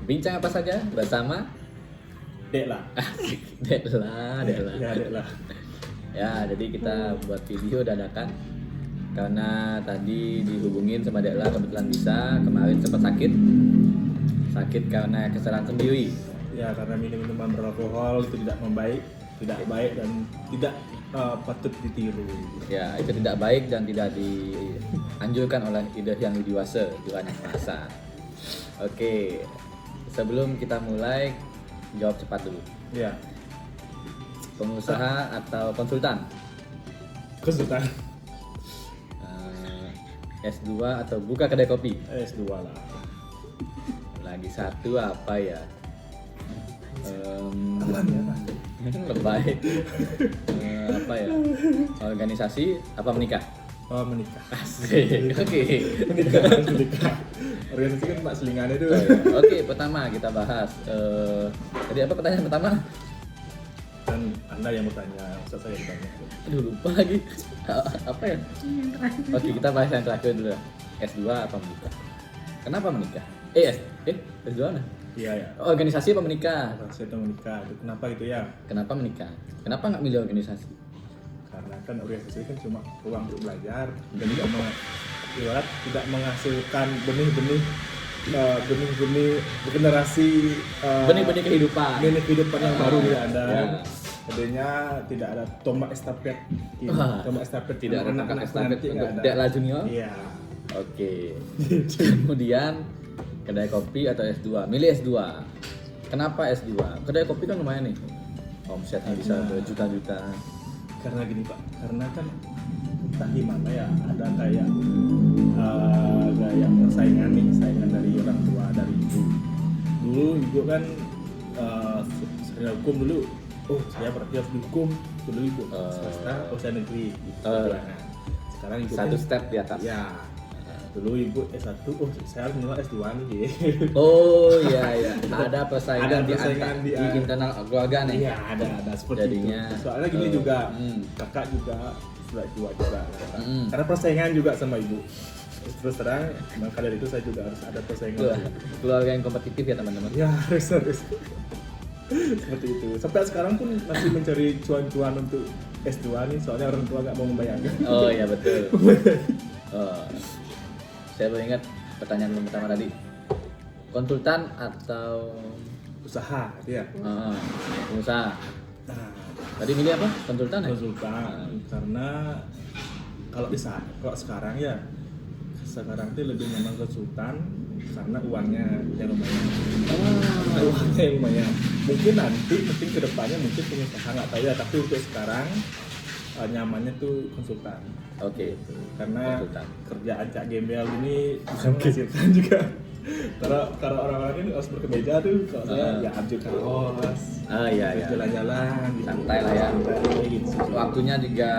Bincang apa saja bersama Dekla. Dekla. Ya, Dekla. Ya, jadi kita buat video dadakan karena tadi dihubungin sama Dekla, kebetulan bisa. Kemarin sempat sakit karena kesalahan sendiri. Ya, karena minuman beralkohol itu tidak baik dan tidak patut ditiru. Ya, itu tidak baik dan tidak dianjurkan oleh yang dewasa di anak masa. Oke, sebelum kita mulai, jawab cepat dulu. Ya, Pengusaha atau konsultan? konsultan. S2 atau buka kedai kopi? S2 lah. Lagi satu apa ya? Apaan ya, Pak? Lebay. Apa ya? Organisasi apa menikah? Oh, menikah. Asik. Oke. Menikah. Organisasi kan Pak selingannya itu. Oke, pertama kita bahas. Tadi apa pertanyaan pertama? Dan Anda yang bertanya, masa saya bertanya. Aduh, lupa lagi. Apa ya? Oke, kita bahas yang terakhir dulu. S2 apa menikah? Kenapa menikah? S2 mana? Iya, ya. Organisasi apa menikah? Saya itu menikah. Itu kenapa gitu ya? Kenapa menikah? Kenapa nggak milih organisasi? Karena kan organisasi kan cuma ruang untuk belajar dan ibarat tidak menghasilkan benih-benih generasi Benih-benih kehidupan. benih kehidupan yang baru di Anda. Ya. Adanya tidak ada tombak estafet. Wah, Tombak estafet Tidak ada anak-anak tongkat estafet nanti untuk nggak ada. Dekla Junior. Iya. Oke. Kemudian kedai kopi atau S2? Milih S2. Kenapa S2? Kedai kopi kan lumayan nih. Omsetnya bisa berjuta-juta. Karena gini Pak, karena kan entah gimana ya, ada kayak saingan dari orang tua, dari ibu. Dulu ibu kan sering hukum dulu. Oh, saya berarti harus dihukum. Dulu ibu swasta, saya negeri. Gitu. Nah, sekarang ibu Satu step di atas. Ya. Dulu ibu S1, oh saya harus nilai S2 nih. Oh iya. Ada persaingan, Ada persaingan di internal keluarga nih. Iya, ada seperti Jadinya, itu. Soalnya gini juga, kakak juga sudah tua juga. Karena persaingan juga sama ibu. Terus terang, maka dari itu saya juga harus ada persaingan. Keluarga yang kompetitif ya teman-teman. Ya, harus. Seperti itu. Sampai sekarang pun masih mencari cuan-cuan untuk S2 nih, soalnya orang tua nggak mau membayarkan. Oh iya betul. Saya baru ingat pertanyaan yang pertama tadi. Konsultan atau Usaha, ya. pengusaha? Nah, Tadi milih apa? Konsultan ya? konsultan karena kalau sekarang ya sekarang itu lebih memang konsultan karena uangnya yang lumayan. Uangnya yang lumayan. Mungkin ke depannya mungkin pengusaha nggak tahu ya, tapi untuk sekarang nyamannya tuh konsultan. Oke. Karena Konsultan. kerjaan Cak Gembel ini bisa menghasilkan juga. Kalau orang-orang ini harus berkemeja tuh, kalau saya ya abjad kaos. Iya. Jalan-jalan gitu. Santai lah ya. Santai gitu. Waktunya juga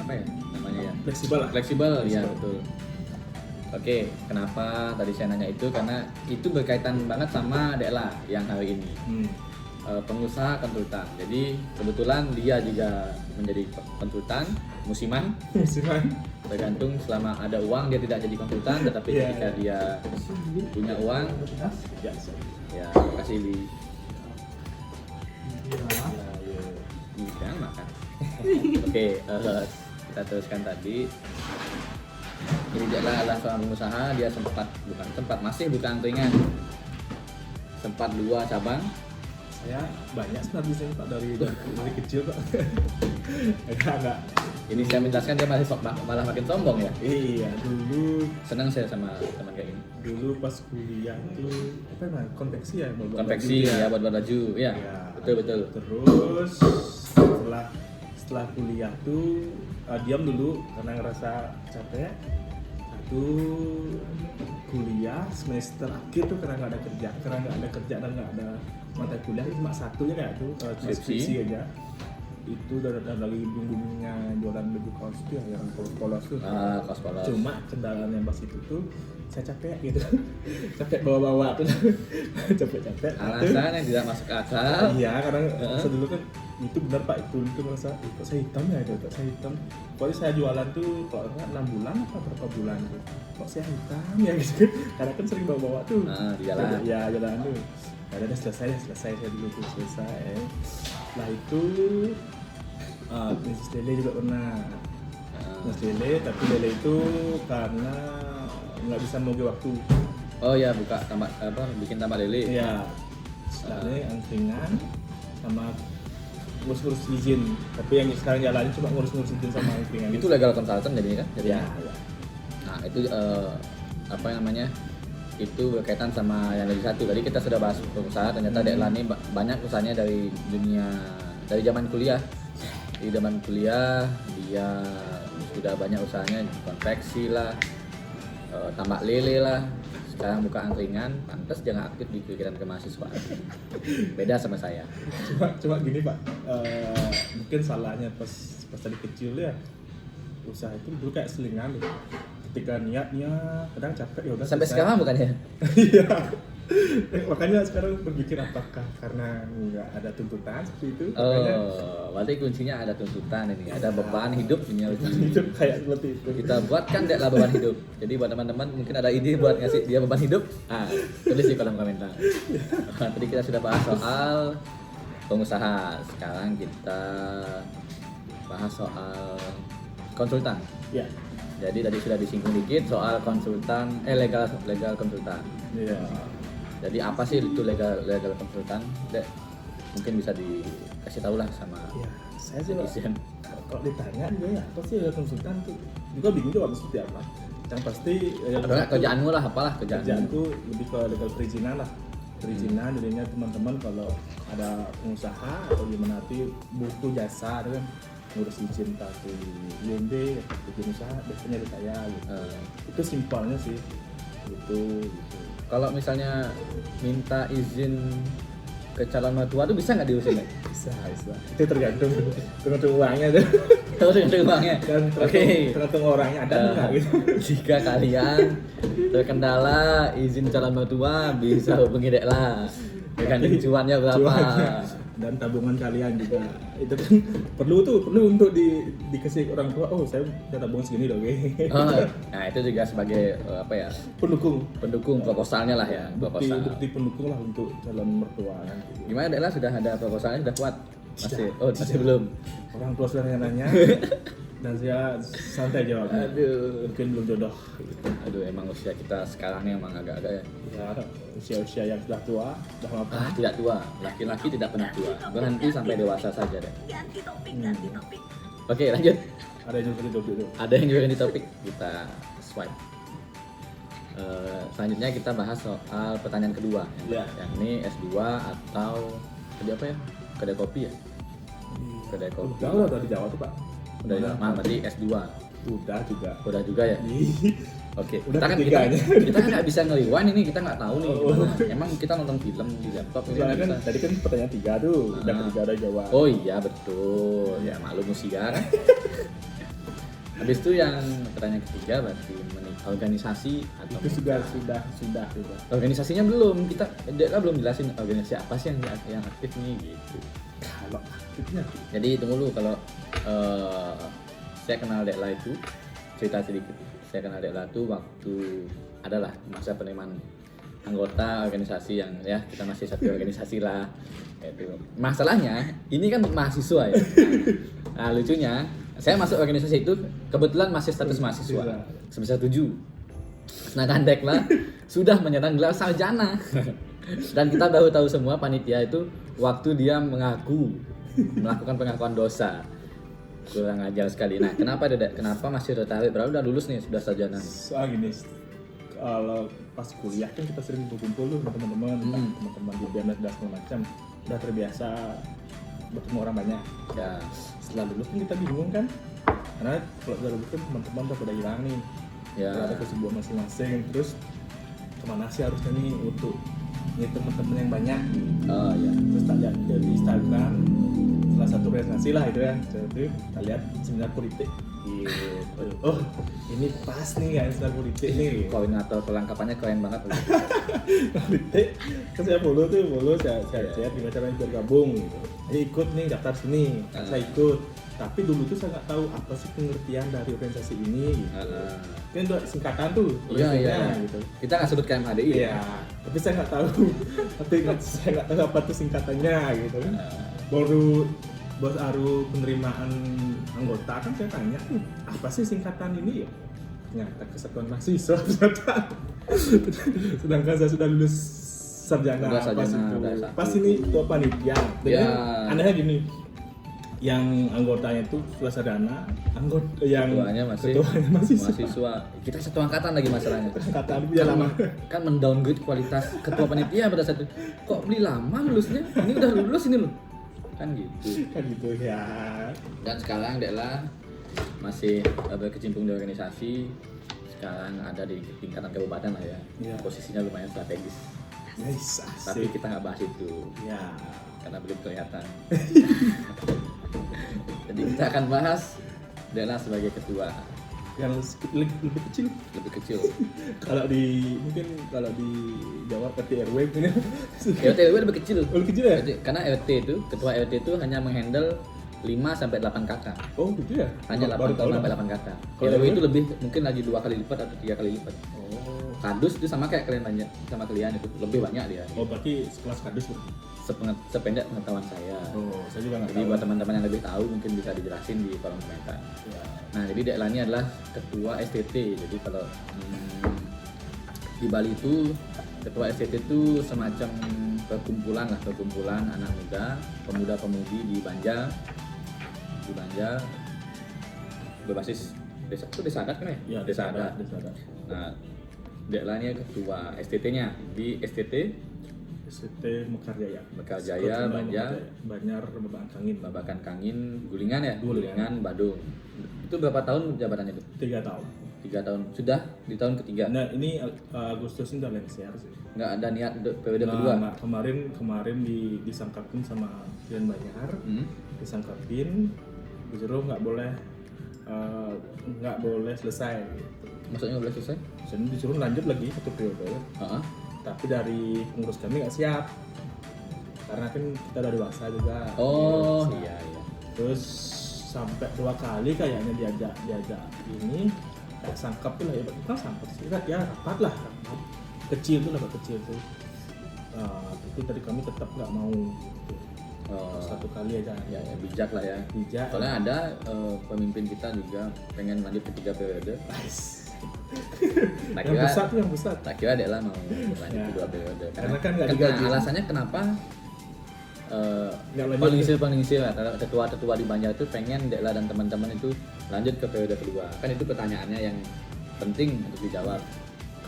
apa ya namanya ya? Fleksibel lah. Fleksibel, ya betul. Oke, kenapa tadi saya nanya itu? Karena itu berkaitan banget sama Dekla yang hari ini. Pengusaha konsultan. Jadi kebetulan dia juga menjadi konsultan musiman. Tergantung selama ada uang dia tidak jadi konsultan, tetapi ketika dia punya uang, ya kasih jangan makan. Oke, kita teruskan tadi. Jadi dia adalah seorang pengusaha, dia masih buka angkringan. Sempat 2 cabang. Saya banyak sebenarnya bisnis Pak dari kecil Pak. Enggak. Ini saya menjelaskan dia masih malah makin sombong ya. Iya, dulu Senang saya sama teman kayak gini. dulu pas kuliah itu apa namanya? Konveksi ya, Konveksi ya buat baju ya. Betul. Terus setelah kuliah tuh diam dulu karena ngerasa capek. Kuliah semester akhir tuh karena nggak ada kerja dan nggak ada mata kuliah, cuma satunya kayak tuh skripsi aja. Itu dari bumbunya jualan baju kaos itu yang polos tuh. Kaos polos. Cuma kendalanya pas itu tuh saya capek gitu. Capek bawa-bawa tuh. Capek-capek. Alasan yang tidak masuk akal. Iya, karena masa dulu kan itu benar Pak, itu merasa kok saya hitam ya, kok saya hitam. Pokoknya saya jualan tuh kalau enggak 6 bulan apa berapa bulan tuh. Kok saya hitam ya gitu kan. Karena kan sering bawa-bawa tuh. Di jalan. Ya, jalan tuh. Ada selesai saya dulu tuh selesai. Setelah itu bisnis lele juga pernah. Bisnis lele, tapi lele itu karena nggak bisa nunggu waktu. Oh ya, buka tambak bikin tambak lele. Iya. Setelahnya angkringan sama ngurus izin. Tapi yang sekarang jalanin cuma ngurus izin sama angkringan. Itu legal consultant jadinya kan? Ya. Nah, itu apa namanya? Itu berkaitan sama yang dari satu. Tadi kita sudah bahas pengusaha, ternyata Dekla ini banyak usahanya dari zaman kuliah. Di zaman kuliah dia sudah banyak usahanya, konveksi lah, tambak lele lah. Sekarang buka angkringan, pantas jangan aktif di pikiran kemahasiswaan. Beda sama saya. Cuma gini Pak, mungkin salahnya pas tadi kecil ya, usaha itu dulu kayak selingan gitu. Ketika niatnya kadang capek ya udah Sampai selesai. sekarang bukannya? Iya. Makanya sekarang berpikir apakah karena nggak ada tuntutan seperti itu? Berarti kuncinya ada tuntutan ini, ada beban hidup punya Hidup kayak seperti itu. kita buatkan Dekla beban hidup. Jadi buat teman-teman mungkin ada ide buat ngasih dia beban hidup, tulis di kolom komentar. Tadi kita sudah bahas soal pengusaha, sekarang kita bahas soal konsultan. Ya. Jadi tadi sudah disinggung dikit soal konsultan, legal konsultan. Iya. Jadi apa sih itu legal konsultan? Dek, mungkin bisa dikasih tahu lah sama Ya, saya sih netizen. kalau ditanya juga ya, apa sih konsultan tuh? Juga bingung jawab seperti apa. Yang pasti Atau enggak kerjaanmu lah, apalah kerjaanmu. kerjaanku lebih ke legal perizinan lah. Perizinan jadinya teman-teman kalau ada pengusaha atau gimana nanti butuh jasa kan ngurus izin kartu IMB, kartu izin usaha biasanya di saya gitu. Itu simpelnya sih. Gitu. Kalau misalnya minta izin ke calon mertua tuh bisa nggak diurusin? Bisa. Itu tergantung uangnya tuh. Tergantung uangnya. Oke. Tergantung orangnya ada nggak gitu. Jika kalian terkendala izin calon mertua bisa hubungi Dekla. Dengan cuannya berapa? Cuannya. Dan tabungan kalian juga itu kan perlu untuk dikasih orang tua. Oh, saya punya tabungan segini loh. Nah itu juga sebagai apa ya, pendukung proposalnya lah ya, proposal. Bukti pendukung lah untuk calon mertua kan. Gimana Dekla, sudah ada proposalnya, sudah kuat? Masih belum. Orang tua sudah nanya dan saya santai jawabnya. Aduh, Mungkin belum jodoh. aduh, emang usia kita sekarang ini emang agak-agak ya. Ya, usia yang sudah tua, sudah mapan. Tidak tua, laki-laki tidak pernah tua, berhenti sampai dewasa saja deh. Oke, lanjut. Ada yang seperti itu. Ada yang juga di topik, kita swipe. Selanjutnya kita bahas soal pertanyaan kedua, yang ini S2 atau tadi apa ya? Kedai kopi ya? Kedai kopi. Udah tadi jawab tuh Pak. Udah ya, berarti S2. Udah juga. Ya? Oke, Udah kita kan ketiganya. kita kan nggak bisa ngeliwan ini, kita nggak tahu nih gimana. Emang kita nonton film di laptop ini Soalnya kan bisa. tadi kan pertanyaan 3 tuh, udah ketiga udah jawab. Oh iya betul, ya maklum usia kan. Habis itu yang pertanyaan ketiga berarti organisasi atau Itu sudah. organisasinya belum, kita belum jelasin organisasi apa sih yang aktif nih gitu. Kalau aktifnya Jadi tunggu dulu, kalau saya kenal Dekla itu, cerita sedikit. Saya kenal Dekla itu waktu adalah masa penerimaan anggota organisasi yang ya kita masih satu organisasi lah. Itu masalahnya ini kan mahasiswa ya. Nah lucunya saya masuk organisasi itu kebetulan masih status mahasiswa semester 7. Sedangkan Dekla sudah menyandang gelar sarjana. Dan kita baru tahu semua panitia itu waktu dia melakukan pengakuan dosa. Kurang ajar sekali. Nah, kenapa masih tertarik? Berarti udah lulus nih, sudah sarjana. soal gini, kalau pas kuliah kan kita sering berkumpul tuh sama teman-teman di BMS dan segala macam, udah terbiasa bertemu orang banyak. Ya, Setelah lulus kan kita bingung kan, karena kalau udah lulus kan teman-teman udah pada hilang nih, ya. udah ada kesibukan masing-masing. Terus kemana sih harusnya nih untuk teman-teman yang banyak? Oh ya. Terus tak lihat di Instagram salah satu presentasi lah itu ya, jadi kita lihat seminar politik Gitu. Oh, ini pas nih guys tentang politik nih. Koordinator perlengkapannya keren banget. Politik, kan saya follow, saya chat gimana caranya biar gabung gitu. Ayo ikut nih daftar sini, saya ikut. Tapi dulu tuh saya nggak tahu apa sih pengertian dari organisasi ini. Gitu. Kan itu singkatan tuh, Iya. gitu. Kita nggak sebut KMHDI. Iya, tapi saya nggak tahu. Saya nggak tahu apa tuh singkatannya gitu kan. Baru bos Aru penerimaan anggota kan saya tanya, apa sih singkatan ini ya? Ternyata Kesatuan Mahasiswa. Sedangkan saya sudah lulus sarjana. Udah sarjana, pas itu. udah Pas ini ketua panitia. Dengan anehnya gini, yang anggotanya itu ketua sarjana, ketuanya mahasiswa. Kita satu angkatan lagi masalahnya. Angkatan dia lama. Kan mendowngrade kualitas ketua panitia pada saat itu. Kok beli lama lulusnya? Ini udah lulus ini loh. Kan gitu ya. Dan sekarang Dekla masih berkecimpung di organisasi. Sekarang ada di tingkatan kabupaten lah ya. Posisinya lumayan strategis. Nice, tapi kita nggak bahas itu ya karena belum kelihatan. Jadi kita akan bahas Dekla sebagai ketua yang lebih kecil. Kalau di Jawa RT RW ini RT RW lebih kecil. Lebih kecil ya? Karena RT itu, ketua RT itu hanya menghandle 5 sampai 8 kakak. Oh, gitu ya? Hanya 8 sampai 8 kakak. Kalau RW itu lebih mungkin lagi 2 kali lipat atau 3 kali lipat. Oh. Kadus itu sama kayak kalian banyak, sama kalian itu lebih banyak dia. Oh, berarti sekelas kadus berarti? Sependek pengetahuan saya. Oh, saya juga nggak Jadi tahu. buat teman-teman yang lebih tahu mungkin bisa dijelasin di kolom komentar. Ya. Nah, jadi Dekla ini adalah ketua STT. Jadi kalau di Bali itu ketua STT itu semacam perkumpulan anak muda, pemuda-pemudi di Banjar berbasis desa adat kan ya? Ya, Desa adat. Desa adat. Nah, Dekla ini ketua STT-nya di STT Mekarjaya, Banjar, Babakan Kangin, Gulingan ya? Gulingan. Badung. Itu berapa tahun jabatannya itu? 3 tahun. 3 tahun. Sudah di tahun ketiga. Nah, ini Agustus ini udah lengser sih. Nggak ada niat periode kedua. Nah, kemarin disangkapin sama Dian Banjar. Disangkapin disuruh nggak boleh selesai gitu. Maksudnya udah selesai? Jadi disuruh lanjut lagi 1 periode. Tapi dari pengurus kami nggak siap karena kan kita udah dewasa juga. Oh gitu. iya. Terus sampai 2 kali kayaknya diajak ini kayak sangkap tuh lah ya, bukan sangkap sih ya, rapat kecil tuh. Tapi dari kami tetap nggak mau gitu. 1 kali aja ya bijak lah ya. Soalnya ada pemimpin kita juga pengen lanjut ke 3 periode. Yang besar. Tak kira Dekla mau lanjut ke 2 periode. Karena kan nggak digaji. Alasannya kenapa peningsil atau ketua-ketua di Banjar itu pengen Dekla dan teman-teman itu lanjut ke periode kedua. Kan itu pertanyaannya yang penting untuk dijawab.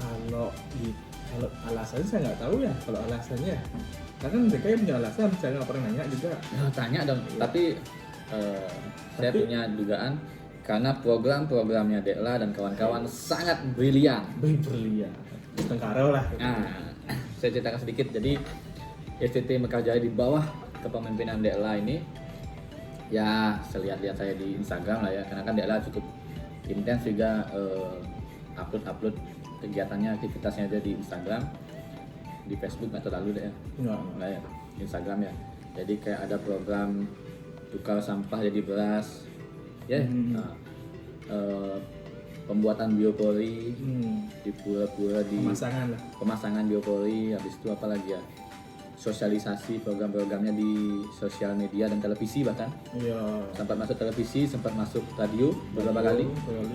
Kalau alasannya saya nggak tahu ya. Kalau alasannya karena mereka yang punya alasan, saya nggak pernah nanya juga. Tanya dong. Tapi saya punya dugaan karena program-programnya Dekla dan kawan-kawan sangat brilian. Tengkarau lah. Nah, saya ceritakan sedikit. Jadi STT Mekarjaya di bawah kepemimpinan Dekla ini, ya selihat-lihat saya di Instagram lah ya, karena kan Dekla cukup intens juga upload kegiatannya, aktivitasnya dia di Instagram, di Facebook nggak terlalu deh ya. Nggak ya, Instagram ya. Jadi kayak ada program tukar sampah jadi beras. Ya, pembuatan biopori di pura-pura, di pemasangan biopori, habis itu apa lagi ya, sosialisasi program-programnya di sosial media dan televisi bahkan. Iya. Sempat masuk televisi, sempat masuk radio beberapa kali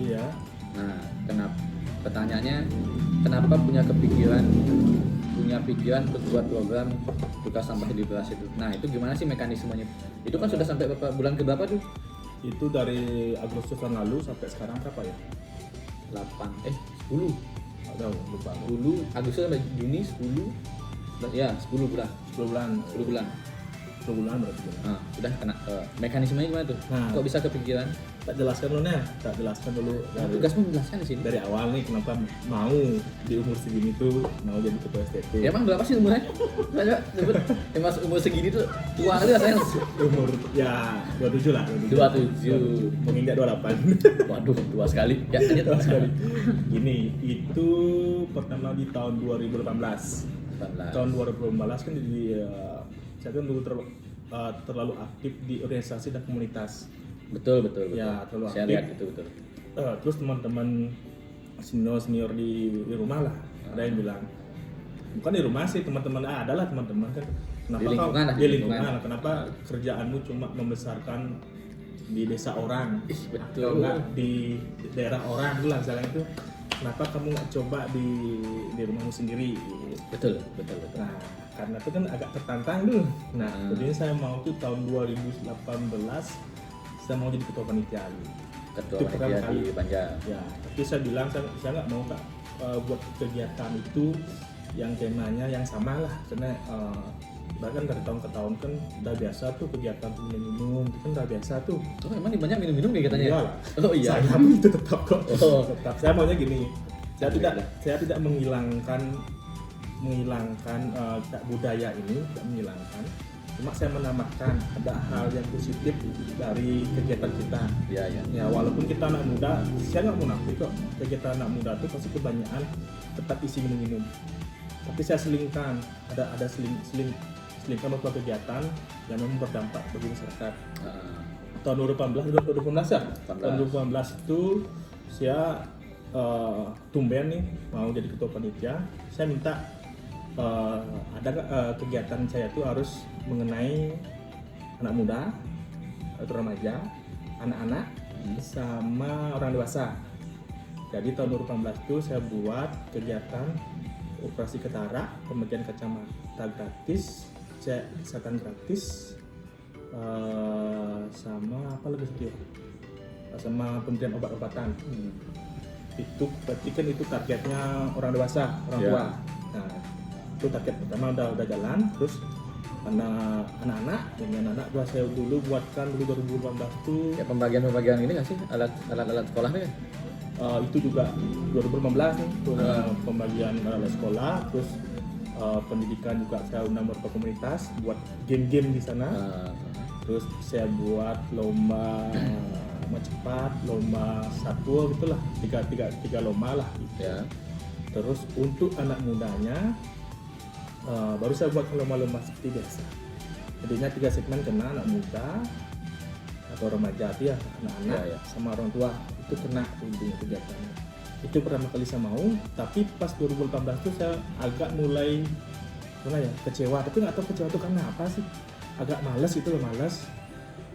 ya. Nah, pertanyaannya kenapa punya pikiran untuk buat program tukar sampah jadi beras itu? Nah, itu gimana sih mekanismenya? Itu kan sudah sampai bulan keberapa tuh? Itu dari Agustus tahun lalu sampai sekarang berapa ya? 10. Ada lupa. 10 Agustus sampai Juni 10. Ya, 10 bulan. 10 bulan berarti. Nah, sudah kena mekanismenya gimana tuh? Kok bisa kepikiran? tak jelaskan dulu Tugasmu menjelaskan di sini. dari awal nih kenapa mau di umur segini tuh mau jadi ketua STT. Ya emang berapa sih umurnya? Coba sebut. Mas umur segini tuh tua kali rasanya. Umur ya 27 lah. 27. Menginjak 28. Waduh, tua sekali. Ya, lanjut. Tua sekali. Gini, itu pertama di tahun 2018. 18. Tahun 2018 kan jadi saya kan dulu terlalu aktif di organisasi dan komunitas. Betul. Ya, terlalu Saya aktif. lihat itu betul. Terus teman-teman senior di rumah lah ada yang bilang bukan di rumah sih teman-teman adalah teman-teman kan kenapa Di lingkungan lah, di di lingkungan lingkungan. lah kenapa kerjaanmu cuma membesarkan di desa orang Betul. atau enggak di daerah orang gitu lah misalnya itu kenapa kamu nggak coba di rumahmu sendiri Betul. nah karena itu kan agak tertantang dulu nah jadi saya mau tuh tahun 2018 saya mau jadi ketua panitia Ketua Itu pertama panitia di kali. Banjar. ya tapi saya bilang saya nggak mau Kak buat kegiatan itu yang temanya yang sama lah karena bahkan dari tahun ke tahun kan udah biasa tuh kegiatan minum itu kan udah biasa tuh Oh, emang di Banjar minum-minum nih katanya? Iya lah. Oh iya. saya pun itu tetap kok Oh. tetap saya maunya gini saya Alhamdulillah. tidak menghilangkan budaya ini tidak menghilangkan cuma saya menambahkan ada hal yang positif dari kegiatan kita Iya. ya walaupun kita anak muda saya nggak munafik kok kegiatan anak muda tuh pasti kebanyakan tetap isi minum tapi saya selingkan ada selingkan beberapa kegiatan yang memang berdampak bagi masyarakat tahun 2018 ya 18. tahun 2018 itu saya tumben nih mau jadi ketua panitia saya minta ada kegiatan saya tuh harus mengenai anak muda atau remaja, anak-anak sama orang dewasa. Jadi tahun 2018 itu saya buat kegiatan operasi ketara, pembagian kacamata gratis, cek kesehatan gratis, sama apa lagi sih? Sama pemberian obat-obatan. Itu berarti kan itu targetnya orang dewasa, orang tua. Nah, itu target pertama udah jalan, terus anak-anak gua saya dulu buatkan dulu 2018 tuh Ya pembagian ini nggak sih alat sekolah nih? itu juga 2015 nih tuh, pembagian alat sekolah terus pendidikan juga saya undang beberapa komunitas buat game-game di sana terus saya buat lomba cepat lomba satu gitulah tiga lomba lah gitu. Ya. Terus untuk anak mudanya baru saya buat lomba-lomba seperti biasa. Jadinya 3 segmen kena anak muda atau remaja ya anak-anak Ya. sama orang tua itu kena intinya kegiatannya. Itu pertama kali saya mau, tapi pas 2018 itu saya agak mulai kecewa. Tapi nggak tahu kecewa itu karena apa sih? Agak malas itu loh malas.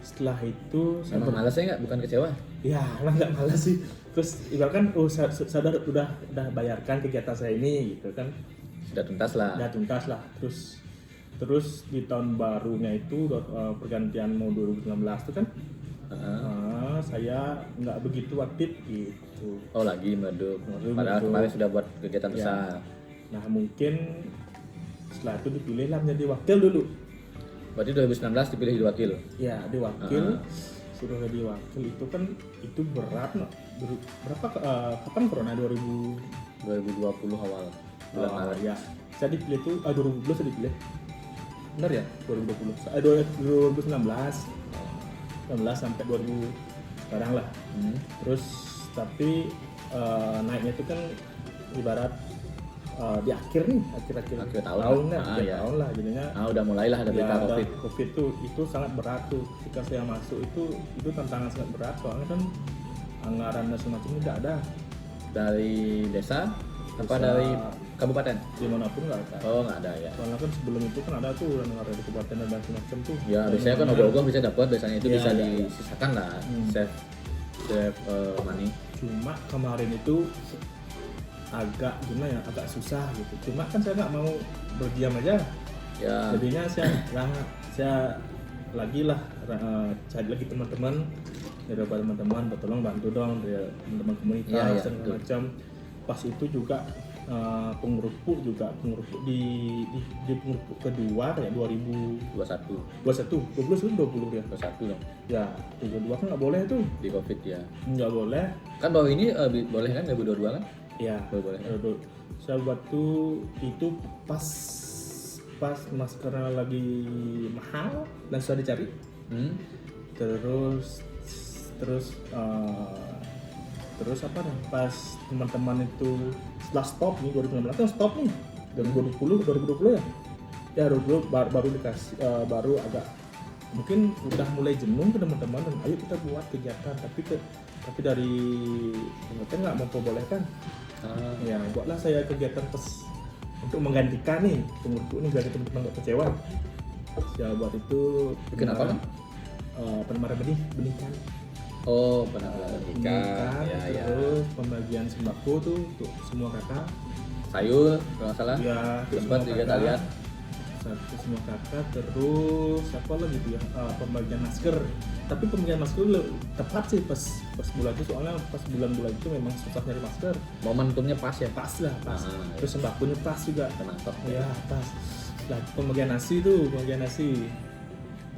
Setelah itu saya Emang malasnya nggak? Bukan kecewa? ya lah nggak malas sih. Terus ibaratkan saya udah bayarkan kegiatan saya ini gitu kan. Sudah tuntas lah. Udah tuntas lah terus di tahun barunya itu pergantian mau 2019 itu kan saya nggak begitu aktif gitu Oh lagi meredup. Meredup. Padahal kemarin sudah buat kegiatan Ya. besar. nah mungkin setelah itu dipilih lah menjadi wakil dulu Berarti 2019 dipilih jadi wakil. ya di wakil sudah jadi wakil itu kan itu berat no. Berapa kapan corona 2020 awal bulan Maret. ya saya dipilih itu 2012 saya dipilih benar ya 2020 2019 sampai 2000 sekarang lah terus tapi naiknya itu kan ibarat di akhir Akhir tahun lah. akhir tahun lah jadinya Udah mulailah ada berita ada COVID. COVID itu sangat berat tuh ketika saya masuk itu tantangan sangat berat soalnya kan anggaran dan semacam tidak ada Dari desa apa Desa. dari kabupaten? dimanapun nggak ada Oh nggak ada ya. soalnya kan sebelum itu kan ada tuh anggaran di kabupaten dan semacam tuh Ya biasanya kan ogoh-ogoh bisa dapat, biasanya itu Ya, bisa ya. disisakan lah, save money. Cuma kemarin itu agak gimana ya agak susah gitu cuma kan saya nggak mau berdiam aja Ya. jadinya saya lagi lah cari lagi teman-teman dari teman-teman tolong bantu dong dari teman-teman komunitas Ya, dan betul. macam pas itu juga pengerupuk juga, pengerupuk di pengerupuk kedua kayak 2021 20 ya 21 dong ya 2022 kan nggak boleh tuh di COVID ya. nggak boleh Kan baru ini boleh kan 2022 kan? ya Boleh. saya buat tuh itu pas maskernya lagi mahal dan susah dicari terus apa nih pas teman-teman itu setelah stop nih 2019 kan stop nih 2020 ya 2020 baru dikasih baru agak mungkin udah mulai jenuh ke teman-teman dan ayo kita buat kegiatan tapi dari pemerintah nggak memperbolehkan ya buatlah saya kegiatan untuk menggantikan nih pengurus ini biar teman-teman nggak kecewa saya buat itu Kenapa kan? penemaran benih-benikan Oh, penanggulangan ikan. Ya. Terus pembagian sembako tuh untuk semua kakak. Sayur, kalau nggak salah. Ya, Sempat juga kita lihat. Satu semua kakak. Terus apa lagi tuh ya? Pembagian masker. Tapi pembagian masker tepat sih pas bulan itu soalnya pas bulan-bulan itu memang susah nyari masker. Momentumnya pas ya. Pas lah, pas. Ah, Terus sembakonya pas juga. mantap. Ya, pas. Lah pembagian nasi.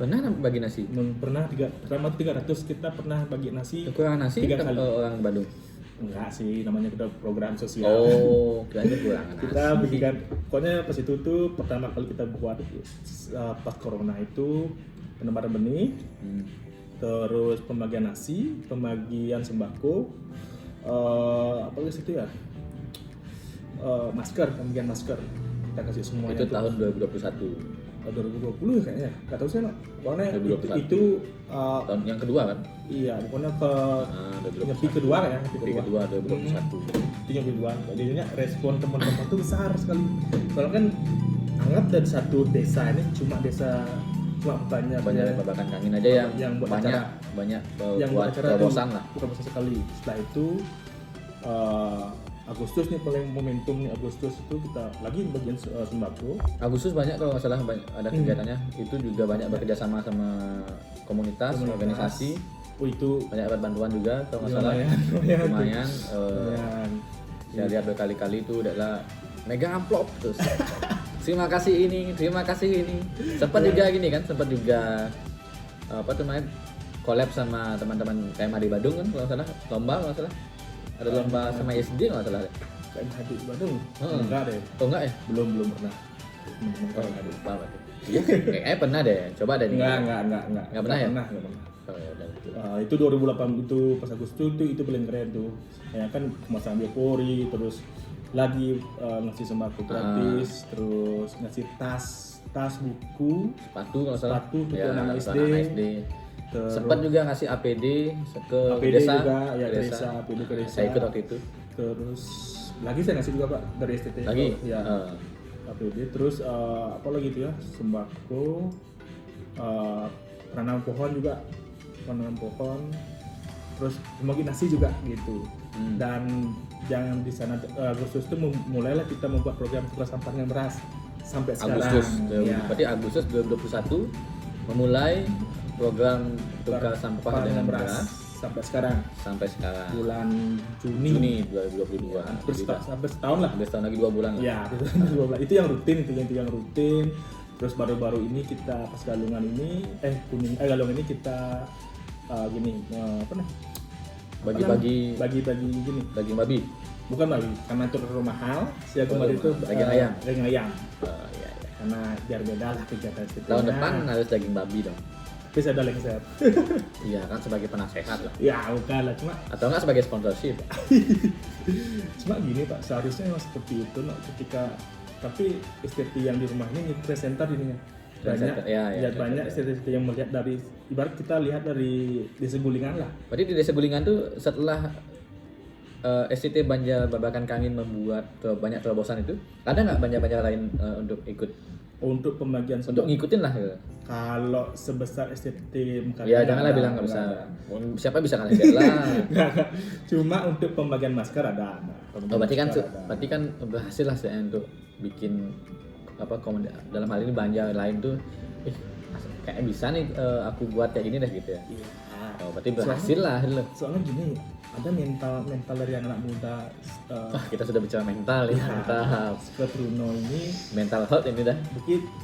Benar bagi nasi. Pernah pertama 300 kita pernah bagi nasi. Kekurangan nasi 3 kan kali. Orang Bandung. Enggak sih, namanya kita program sosial. Oh, kira-kira kekurangan nasi. Kita bikin, pokoknya pas itu tuh pertama kali kita buat pas corona itu penebaran benih, terus pembagian nasi, pembagian sembako, apa lagi situ ya? Masker, pembagian masker kita kasih semuanya. Itu tahun 2021. 2020 kayaknya, nggak tahu sih, pokoknya 2021. itu Tahun yang kedua kan? iya, pokoknya ke nyepi 2021. kedua ya, Nyepi kedua 2021. itu yang kedua. Jadinya respon teman-teman tuh besar sekali. Soalnya kan anggap dari satu desa ini cuma banyak Babakan Kangin aja yang buat banyak acara. banyak yang buat acara terobosan lah. bukan bosan sekali. Setelah itu Agustus nih paling momentum nih, Agustus itu kita lagi bagian sembako. Agustus banyak kalau nggak salah ada kegiatannya. Itu juga banyak bekerja sama komunitas, organisasi. Oh itu Banyak dapat bantuan juga kalau nggak salah. lumayan. Saya lihat berkali-kali itu adalah mega amplop terus. Terima kasih ini. Sempat juga gini kan, sempat juga apa tuh namanya collab sama teman-teman KMH di Badung kan kalau nggak salah, lomba kalau nggak salah. Ada lomba sama SD nggak salah. KMH di Bandung. Enggak deh. Oh enggak ya? Belum pernah. Oh, lupa berarti. Iya, kayaknya pernah deh. Coba deh. Enggak pernah ya? Enggak pernah. Oh, ya udah. Itu 2008 itu pas Agustus itu paling keren tuh. Ya kan kemasan biopori, terus lagi ngasih sembako gratis, terus ngasih tas buku, Sepatu kalau salah. sepatu untuk Ya, anak untuk SD. anak SD. Terus Sempat juga ngasih APD ke APD desa. juga, ya ke desa, APD ke desa. Saya ikut waktu itu. Terus lagi saya ngasih juga Pak dari STT. Lagi? Ya. APD terus apa lagi itu ya? Sembako, penanam pohon juga. Penanam pohon. Terus bagi nasi juga gitu. Dan jangan di sana Agustus itu mulailah kita membuat program tukar sampah dengan beras sampai sekarang. Agustus. Ya. Berarti Agustus 2021 memulai program tukar sampah dengan beras sampai sekarang. Sampai sekarang. Bulan Juni 2022. sampai setahun lah. Sampai setahun lagi 2 bulan lah. Ya, itu yang rutin, Terus baru-baru ini kita pas Galungan ini Galungan ini kita Bagi-bagi gini. daging babi. Bukan babi, karena itu mahal. Saya kemarin itu daging ayam. Daging ayam. Oh, iya. Karena biar beda lah kegiatan itu. Tahun depan harus daging babi dong. Tapi saya udah lengser. Iya kan sebagai penasehat lah. Ya bukan lah, cuma Atau enggak sebagai sponsorship. gini Pak, seharusnya memang seperti itu tapi STT yang di rumah ini presenter ini banyak banyak STT yang melihat dari ibarat kita lihat dari desa Gulingan lah. Berarti di desa Gulingan tuh setelah STT Banjar Babakan Kangin membuat banyak terobosan itu, ada nggak banjar-banjar lain untuk ikut? Untuk pembagian Untuk ngikutin lah gitu. Kalau sebesar STT Ya janganlah bilang nggak bisa. Siapa bisa ngalahin lah. Cuma untuk pembagian masker ada. Berarti kan berhasil lah saya untuk bikin dalam hal ini Banjar lain tuh kayak bisa nih aku buat kayak gini deh gitu ya. Iya. Oh, berarti berhasil lah. Soalnya gini, ada mental dari anak muda. Kita sudah bicara mental ya, mantap. Seperti Bruno ini Mental health ini dah.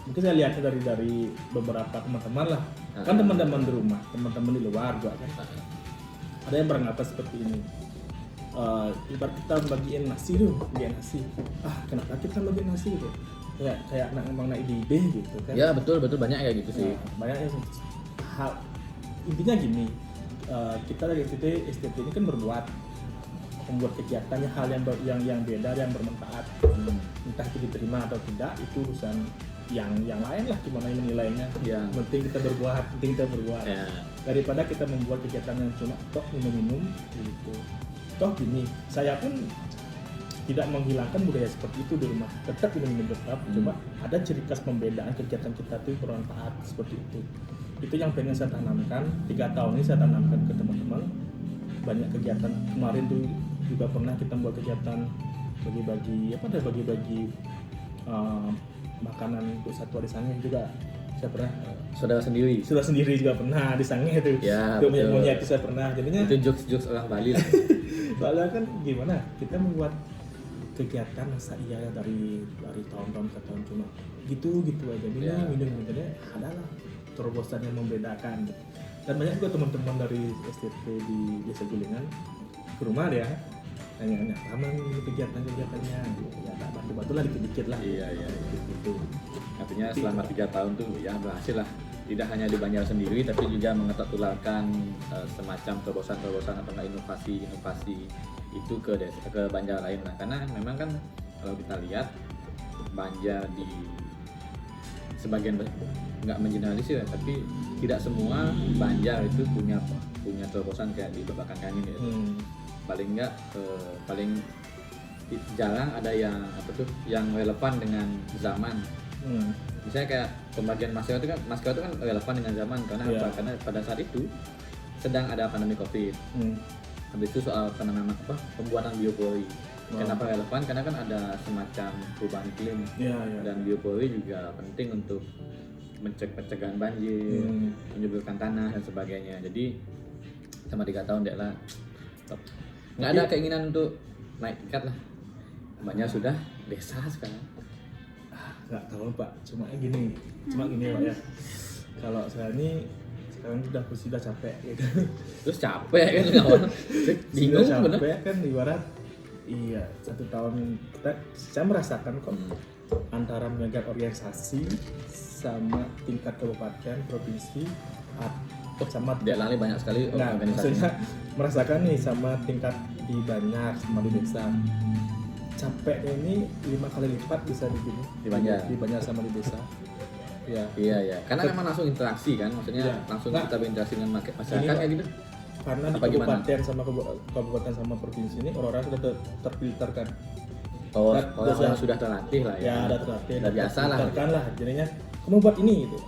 mungkin saya lihat dari beberapa teman-teman lah, kan teman-teman di rumah, teman-teman di luar juga kan, ada yang beranggapan seperti ini. Ibarat kita bagiin nasi tuh, kenapa kita bagiin nasi gitu? Kayak emang naik di ide gitu kan? Ya betul banyak kayak gitu sih. Banyak yang hal intinya gini, kita dari STT ini kan membuat kegiatannya hal yang beda, yang bermanfaat, entah itu diterima atau tidak itu urusan yang lain lah, gimana menilainya. Penting kita berbuat Ya. daripada kita membuat kegiatan yang cuma toh minum gitu. Toh gini, saya pun tidak menghilangkan budaya seperti itu di rumah, tetap minum tetap, cuma ada ciri khas pembedaan kegiatan kita tuh bermanfaat seperti itu. Itu yang pengen saya tanamkan. 3 tahun ini saya tanamkan ke teman-teman. Banyak kegiatan kemarin tuh juga pernah kita buat kegiatan bagi-bagi makanan untuk satwa di Sangihe juga. Saya pernah Saudara sendiri. sudah sendiri juga pernah di Sangihe itu. Ya, untuk betul. monyet itu saya pernah. Jadinya Itu jokes orang Bali lah. soalnya kan gimana? Kita membuat kegiatan masa iya dari tahun-tahun ke tahun cuma gitu aja. Jadinya minum adalah terobosan yang membedakan. Dan banyak juga teman-teman dari STT di Desa Gulingan ke rumah dia nanya aman kegiatan-kegiatannya gitu. Ya tak bantu lah dikit-dikit lah. Iya. Gitu. Artinya selama 3 tahun tuh ya berhasil lah. Tidak hanya di Banjar sendiri, tapi juga mengetuk-tularkan semacam terobosan-terobosan atau inovasi itu ke Banjar lain lah. Karena memang kan kalau kita lihat Banjar di sebagian, nggak mengeneralisir ya, tapi tidak semua Banjar itu punya terobosan kayak di Babakan Kangin ya. Paling jarang ada yang relevan dengan zaman. Misalnya kayak pembagian masker itu kan relevan dengan zaman karena apa? Karena pada saat itu sedang ada pandemi COVID. Habis itu soal pembuatan biopori. Kenapa relevan? Karena kan ada semacam perubahan iklim. Dan biopori juga penting untuk pencegahan banjir, menyuburkan tanah dan sebagainya. Jadi sama 3 tahun deh lah. Nggak ada keinginan untuk naik tingkat lah. Banyak sudah desa sekarang. Nggak tahu Pak, cuma gini Pak ya. Kalau saya ini sekarang sudah capek gitu. Terus capek kan kawan. Bingung Sudah bener. capek kan ibarat 1 tahun saya merasakan kok antara mengejar organisasi sama tingkat kabupaten, provinsi sama Dek Lali banyak sekali organisasi. maksudnya merasakan nih sama tingkat di Banjar sama di desa. Capeknya ini 5 kali lipat bisa Di Banjar sama di desa. Iya. Karena memang langsung interaksi kan, maksudnya langsung kita berinteraksi dengan masyarakat kayak gitu. Karena di kabupaten sama provinsi ini orang-orang sudah terfilter kan. Orang sudah terlatih lah ya. Udah terlatih. Udah biasa lah. Terfilterkan lah. Jadinya kamu buat ini gitu.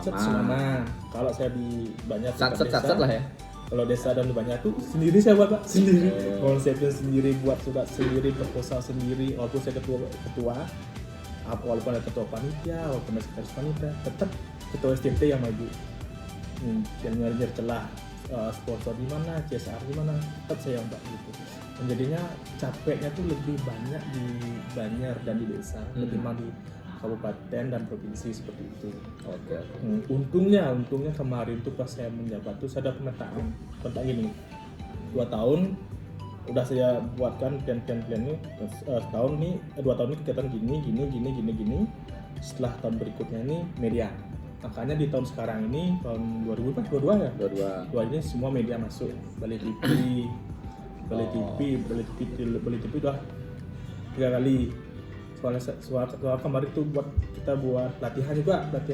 Sama. Kalau saya di Banjar Sat lah ya. Kalau desa dan di Banjar tuh sendiri saya buat Pak, sendiri. Konsepnya sendiri, buat sudah sendiri, proposal sendiri. Walaupun saya ketua, walaupun ada ketua panitia, walaupun ada sekretaris panitia, tetap ketua STT yang maju. Yang nyari celah sponsor di mana, CSR di mana, tetap saya yang Pak gitu. Dan jadinya capeknya tuh lebih banyak di Banjar dan di desa, lebih di kabupaten dan provinsi seperti itu. Oke. Untungnya kemarin tuh pas saya menjabat tuh saya ada pemetaan tentang ini. 2 tahun udah saya buatkan plan ini. Setahun nih 2 tahun ini kegiatan gini. Setelah tahun berikutnya ini media. Makanya di tahun sekarang ini tahun 2022 ya. 22 ini semua media masuk. Bali TV udah 3 kali. Soal kemarin tuh kita buat pelatihan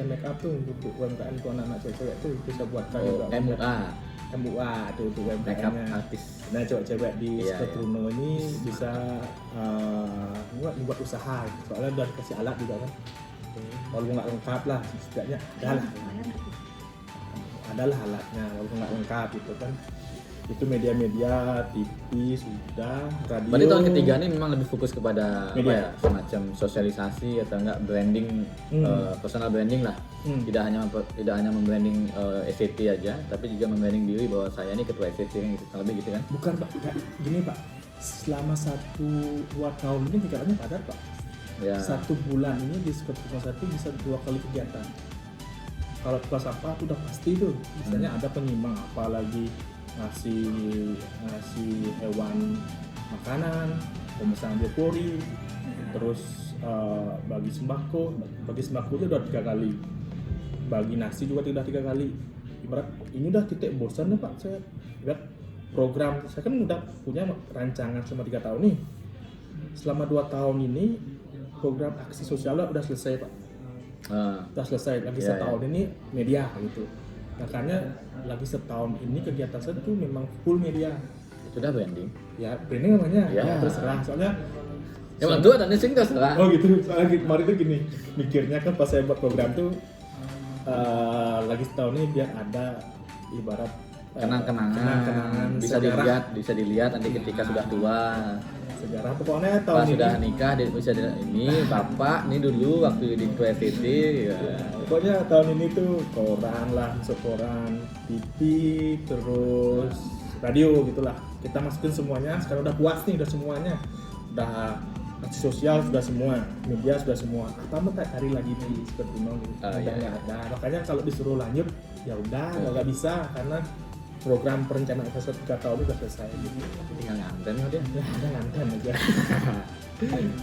make up tuh untuk UMKM untuk anak-anak cewek tuh itu saya buatkan juga. MUA tuh untuk Make up UMKM-nya. artis. Nah cewek-cewek di Bruno ini Iya. bisa buat usaha. Soalnya udah dikasih alat juga kan. Walaupun nggak lengkap lah, setidaknya adalah alatnya walaupun nggak lengkap gitu kan. Itu media-media, TV sudah, radio. Berarti tahun ketiga ini memang lebih fokus kepada apa Media. ya, semacam sosialisasi atau enggak branding, personal branding lah. Tidak hanya membranding SCT aja, tapi juga membranding diri bahwa saya ini ketua SCT kan gitu, lebih gitu kan? Bukan Pak, gini Pak, selama 1-2 tahun ini kegiatannya padat Pak. Ya. 1 bulan ini di Sekolah Kelas 1 bisa 2 kali kegiatan. Kalau kelas apa itu udah pasti tuh, misalnya ada penyimbang, apalagi ngasih hewan makanan, pemesanan biopori, terus bagi sembako itu udah 3 kali, bagi nasi juga udah 3 kali. Ibarat ini udah titik bosan nih Pak, saya ibarat program, saya kan udah punya rancangan selama 3 tahun nih. Selama 2 tahun ini program aksi sosial udah selesai Pak, udah selesai. Lagi setahun ini media gitu. Makanya lagi setahun ini kegiatan saya tuh memang full media. Sudah branding. Ya branding namanya, Ya. terserah. Soalnya Ya betul, dan sing terserah. oh gitu. Soalnya kemarin tuh gini, mikirnya kan pas saya buat program tuh lagi setahun ini biar ada ibarat Kenang-kenangan bisa sejarah. dilihat nanti ketika sudah tua. Sejarah pokoknya Pas tahun ini. sudah nikah ini bapak ini dulu waktu di ketua SCT ya. Pokoknya tahun ini tuh koran lah, masuk koran, TV, terus radio gitulah. Kita masukin semuanya. Sekarang udah puas nih, udah semuanya. Udah aksi sosial sudah semua, media sudah semua. Apa mau tak cari lagi nih seperti gitu. Udah nggak ada. Makanya kalau disuruh lanjut, ya udah nggak bisa karena program perencanaan investor 3 tahun udah selesai gitu. Tinggal nganten kok dia. Ya udah nganten aja.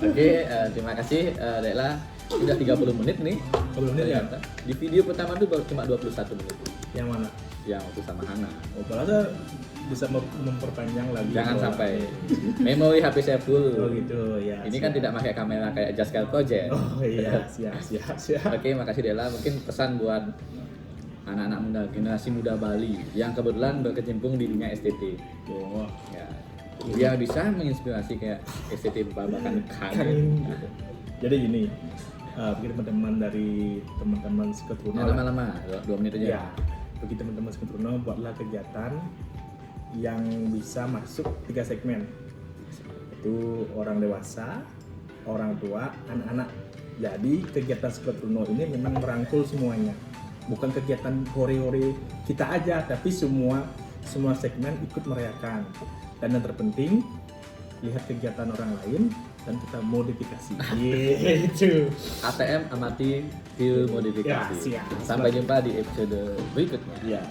Oke, terima kasih Dekla. Sudah 30 menit nih. 30 menit ya? Ternyata. Di video pertama tuh baru cuma 21 menit. Yang mana? Yang waktu sama Hana. Oh, padahal bisa memperpanjang lagi. Jangan Oh, sampai memori HP saya full. Oh gitu ya. Ini kan tidak pakai kamera kayak Jaskal Project. Oh iya, siap. Oke, makasih Dela. Mungkin pesan buat anak-anak muda, generasi muda Bali yang kebetulan berkecimpung di dunia STT. Oh, Ya, biar bisa menginspirasi kayak STT babakan kan kangen. gitu. Jadi gini, bagi teman-teman dari teman-teman Seketruno Nah, lama-lama, 2 menit aja. ya, bagi teman-teman Seketruno buatlah kegiatan yang bisa masuk 3 segmen. Itu orang dewasa, orang tua, anak-anak. Jadi kegiatan Seketruno ini memang merangkul semuanya. Bukan kegiatan hore-hore kita aja, tapi semua segmen ikut merayakan. Dan yang terpenting, lihat kegiatan orang lain dan kita modifikasi. Gitu. ATM amati, view, modifikasi. Ya, siap. Sampai jumpa di episode berikutnya. Ya.